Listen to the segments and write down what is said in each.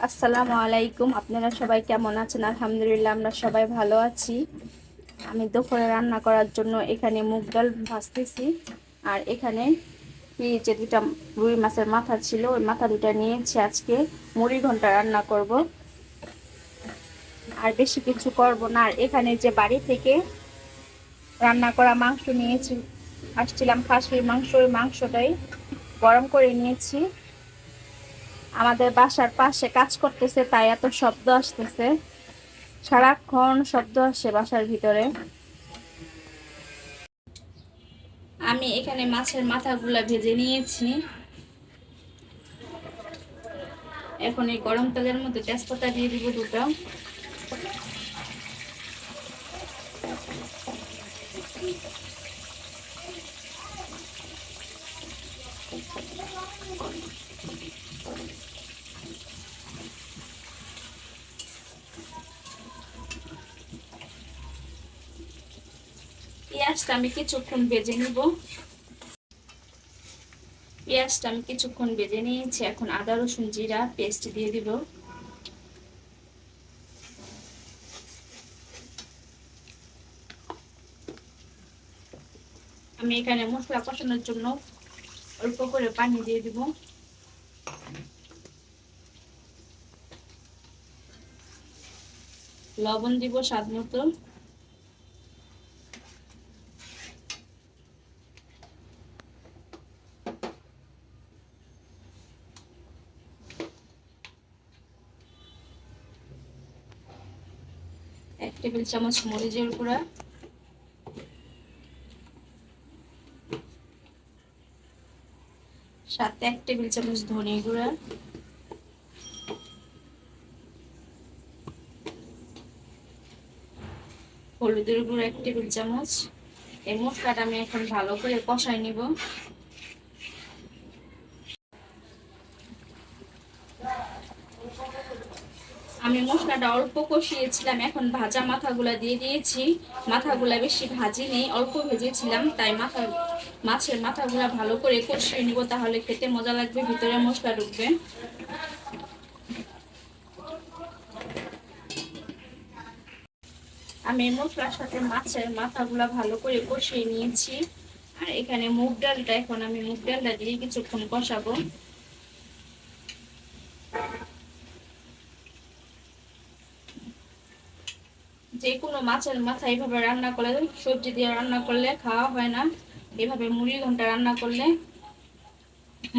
আসসালামু আলাইকুম। আপনারা সবাই কেমন আছেন? আলহামদুলিল্লাহ, আমরা সবাই ভালো আছি। আমি দুপুরে রান্না করার জন্য এখানে মুগ ডাল ভাজতেছি। আর এখানে ফ্রিজে দুটা রুই মাছের মাথা ছিল, ওই মাথা দুটা নিয়েছি। আজকে মুড়ি ঘন্ট রান্না করব, আর বেশি কিছু করব না। আর এখানে যে বাড়ি থেকে রান্না করা মাংস নিয়েছি, আসছিলাম খাসির মাংস, ওই মাংসটাই গরম করে নিয়েছি। আমাদের বাসার পাশে কাজ করতেছে, তাই এত শব্দ আসতেছে, সারাক্ষণ শব্দ আসে বাসার ভিতরে। আমি এখানে মাছের মাথাগুলা ভেজে নিয়েছি। এখন এই গরম তেলের মধ্যে তেজপাতা দিয়ে দিব দুটো। পেঁয়াজটা আমি কিছুক্ষণ ভেজে নিব। পেঁয়াজটা আমি কিছুক্ষণ ভেজে নিয়েছি। এখন আদা রসুন জিরা পেস্ট দিয়ে দিব। আমি এখানে মশলা কষানোর জন্য অল্প করে পানি দিয়ে দিব। লবণ দিব স্বাদ মতো। এক টেবিল চামচ মরিচের গুঁড়া, সাথে 1 টেবিল চামচ ধনে গুঁড়া, হলুদের গুঁড়া 1 টেবিল চামচ। এই মশলাটা আমি এখন ভালো করে কষাই নিব। আমি মশলাটা অল্প কষিয়েছিলাম, এখন ভাজা মাথাগুলা দিয়ে দিয়েছি। মাথাগুলা বেশি ভাজি নেই, অল্প ভেজেছিলাম, তাই মাছের মাথাগুলা ভালো করে কষিয়ে নিব, তাহলে খেতে মজা লাগবে, ভিতরে মশলা ঢুকবে। আমি মশলার সাথে মাছের মাথাগুলা ভালো করে কষিয়ে নিয়েছি। আর এখানে মুগ ডালটা, এখন আমি মুগ ডালটা দিয়ে কিছুক্ষণ কষাবো। যে কোনো মাছের মাথা এইভাবে রান্না করলে, সবজি দিয়ে রান্না করলে খাওয়া হয় না, এভাবে মুড়ি ঘন্ট রান্না করলে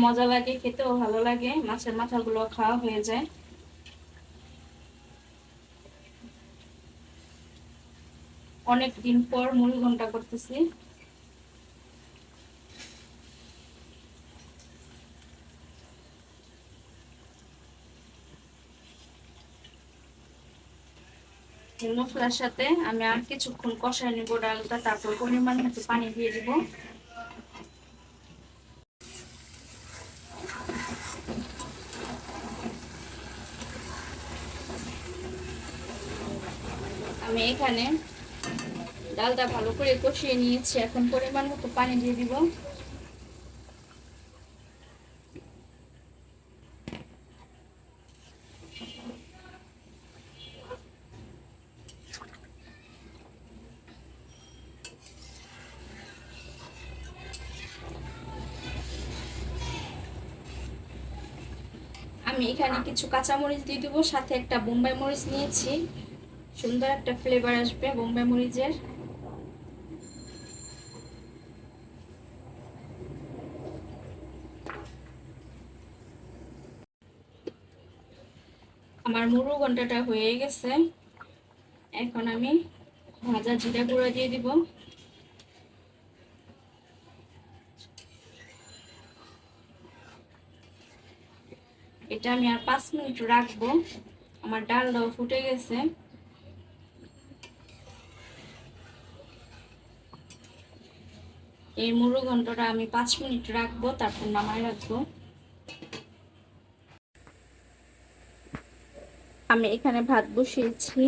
মজা লাগে, খেতেও ভালো লাগে, মাছের মাথাগুলো খাওয়া হয়ে যায়। অনেক দিন পর মুড়ি ঘন্ট করতেছি। মশলার সাথে আমি আর কিছুক্ষণ কষাই নিব ডালটা, তারপর পরিমাণ মতো পানি দিয়ে দিব। আমি এখানে ডালটা ভালো করে কষিয়ে নিয়েছি, এখন পরিমাণ মতো পানি দিয়ে দিব। আমি এখানে কিছু কাঁচামরিচ দিয়ে দেবো, সাথে একটা বোম্বাই মরিচ নিয়েছি, সুন্দর একটা ফ্লেভার আসবে বোম্বাই মরিচের। আমার মুড়ো ঘন্টাটা হয়ে গেছে। এখন আমি ভাজা জিরা গুঁড়া দিয়ে দিব। এটা আমি আর 5 মিনিট রাখবো। আমার ডালটাও ফুটে গেছে। এই মুড়ো ঘন্টটা আমি 5 মিনিট রাখবো, তারপর নামায় রাখবো। আমি এখানে ভাত বসিয়েছি,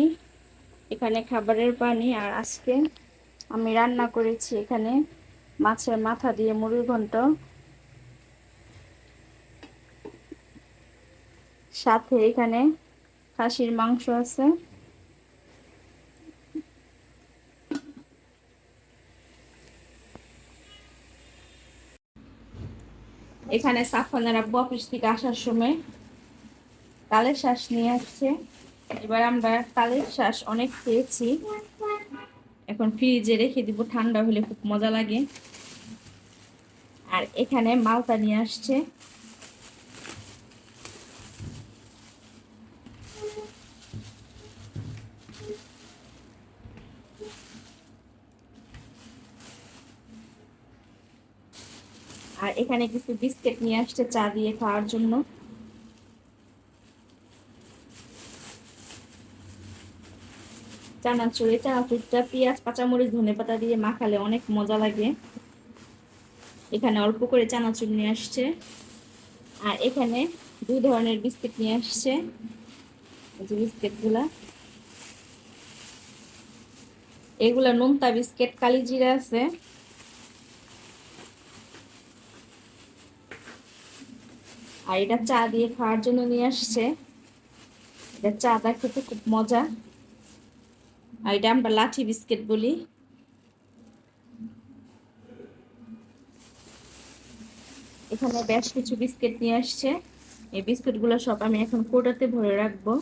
এখানে খাবারের পানি। আর আজকে আমি রান্না করেছি এখানে মাছের মাথা দিয়ে মুড়ি ঘন্ট। সাথে এখানে খাসির মাংস আছে। এখানে সাফওয়ানের আব্বু অফিস থেকে আসার সময় তালের শ্বাস নিয়ে আসছে। এবার আমরা তালের শ্বাস অনেক খেয়েছি, এখন ফ্রিজে রেখে দিব, ঠান্ডা হলে খুব মজা লাগে। আর এখানে মালটা নিয়ে আসছে। আর এখানে কিছু বিস্কিট নিয়ে আসছে চা দিয়ে খাওয়ার জন্য। চানাচুরটা পেঁয়াজ কাঁচামরিচ ধনেপাতা দিয়ে মাখালে অনেক মজা লাগে। এখানে অল্প করে চানাচুর নিয়ে আসছে। আর এখানে 2 ধরনের বিস্কিট নিয়ে আসছে। এই যে বিস্কিটগুলা, এগুলা নোনতা বিস্কিট, কালিজিরা আছে। আর এটা চা দিয়ে খাওয়ার জন্য নিয়ে আসছে। এটা চাটা খেতে খুব মজা। আর এটা আমরা লাঠি বিস্কিট বলি। এখানে বেশ কিছু বিস্কিট নিয়ে আসছে। এই বিস্কিটগুলো সব আমি এখন কৌটাতে ভরে রাখবো।